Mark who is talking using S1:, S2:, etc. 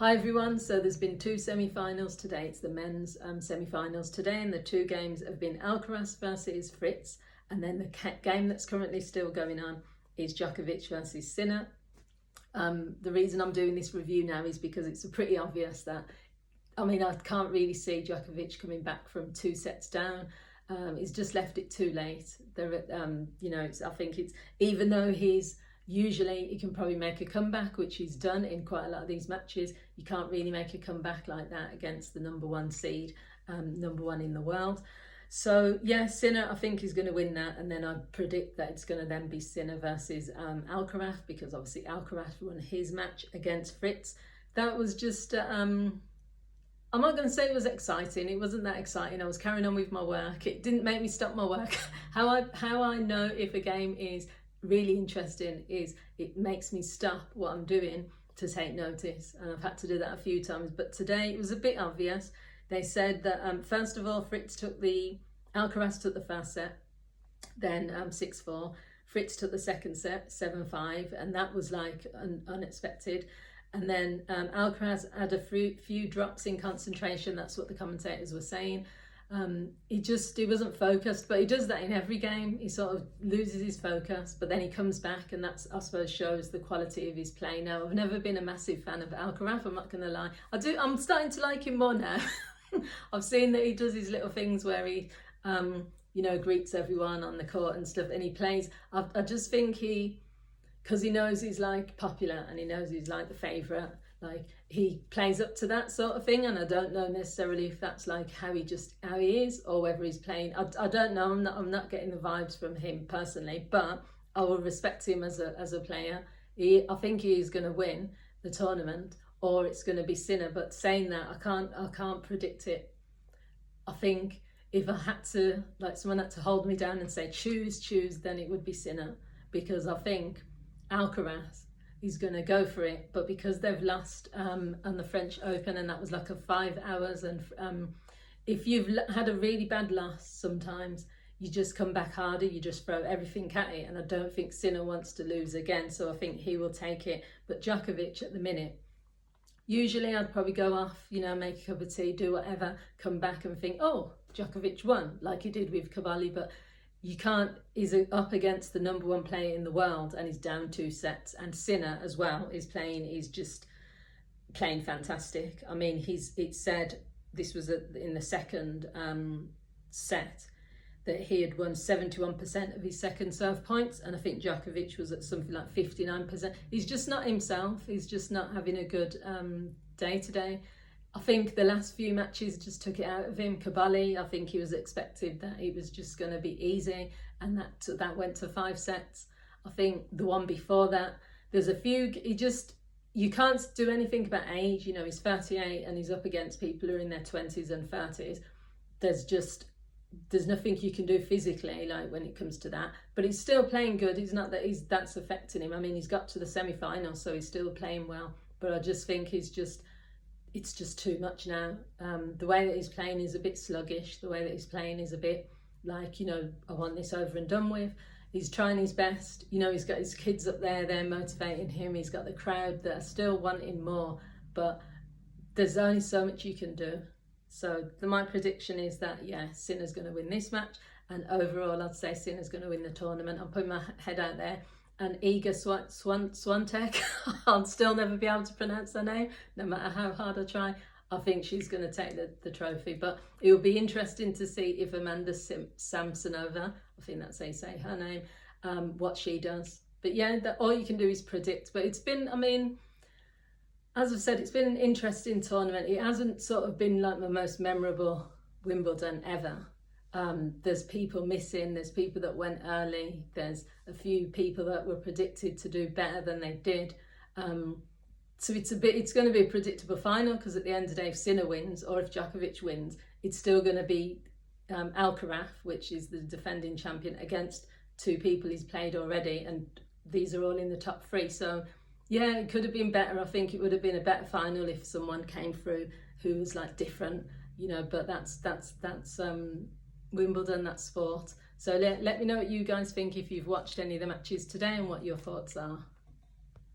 S1: Hi everyone, so there's been two semi-finals today. It's the men's semi-finals today, and the two games have been Alcaraz versus Fritz, and then the game that's currently still going on is Djokovic versus Sinner. The reason I'm doing this review now is because it's pretty obvious that, I can't really see Djokovic coming back from 2 sets down. He's just left it too late. I think it's, even though usually he can probably make a comeback, which he's done in quite a lot of these matches, you can't really make a comeback like that against the number 1 seed, number 1 in the world. So yeah, Sinner, I think he's going to win that, and then I predict that it's going to then be Sinner versus Alcaraz, because obviously Alcaraz won his match against Fritz. That was just, I'm not going to say it was exciting. It wasn't that exciting. I was carrying on with my work. It didn't make me stop my work. How I know if a game is really interesting is it makes me stop what I'm doing to take notice, and I've had to do that a few times. But today it was a bit obvious. They said that first of all, Alcaraz took the first set, then 6-4. Fritz took the second set, 7-5, and that was like unexpected. And then Alcaraz had a few drops in concentration. That's what the commentators were saying. He wasn't focused, but he does that in every game. He sort of loses his focus, but then he comes back, and that's, I suppose, shows the quality of his play. Now, I've never been a massive fan of Alcaraz, I'm not going to lie. I'm starting to like him more now. I've seen that he does his little things where he, greets everyone on the court and stuff, and he plays. I just think because he knows he's like popular, and he knows he's like the favourite, like he plays up to that sort of thing. And I don't know necessarily if that's like how he is, or whether he's playing. I don't know. I'm not getting the vibes from him personally, but I will respect him as a player. I think he is going to win the tournament, or it's going to be Sinner. But saying that, I can't predict it. I think if I had to, like, someone had to hold me down and say choose, then it would be Sinner, because I think Alcaraz is going to go for it. But because they've lost on the French Open, and that was like a 5 hours, and if you've had a really bad loss, sometimes you just come back harder, you just throw everything at it, and I don't think Sinner wants to lose again, so I think he will take it. But Djokovic at the minute, usually I'd probably go off, make a cup of tea, do whatever, come back and think, oh, Djokovic won, like he did with Cavalli. But you can't, he's up against the number 1 player in the world, and he's down 2 sets. And Sinner as well he's just playing fantastic. I mean, it said, this was in the second set, that he had won 71% of his second serve points, and I think Djokovic was at something like 59%. He's just not himself. He's just not having a good day today. I think the last few matches just took it out of him. Cavalli, I think he was expected that it was just going to be easy, and that went to 5 sets. I think the one before that, there's a few, you can't do anything about age. He's 38 and he's up against people who are in their 20s and 30s. There's nothing you can do physically, like, when it comes to that. But he's still playing good. It's not that that's affecting him. I mean, he's got to the semi-finals, so he's still playing well. But I just think it's just too much now. The way that he's playing is a bit sluggish. The way that he's playing is a bit like, I want this over and done with. He's trying his best. He's got his kids up there, they're motivating him. He's got the crowd that are still wanting more. But there's only so much you can do. So my prediction is that, yeah, Sinner's going to win this match. And overall, I'd say Sinner's going to win the tournament. I'm putting my head out there. And Iga Swiatek, I'll still never be able to pronounce her name, no matter how hard I try. I think she's going to take the trophy. But it will be interesting to see if Amanda Samsonova, I think that's how you say her name, what she does. But yeah, all you can do is predict. But it's been, as I've said, it's been an interesting tournament. It hasn't sort of been like my most memorable Wimbledon ever. There's people missing, there's people that went early, there's a few people that were predicted to do better than they did. So it's going to be a predictable final, because at the end of the day, if Sinner wins, or if Djokovic wins, it's still going to be Alcaraz, which is the defending champion, against 2 people he's played already, and these are all in the top 3. So yeah, it could have been better. I think it would have been a better final if someone came through who was like different, but that's Wimbledon, that's sport. So let me know what you guys think if you've watched any of the matches today, and what your thoughts are.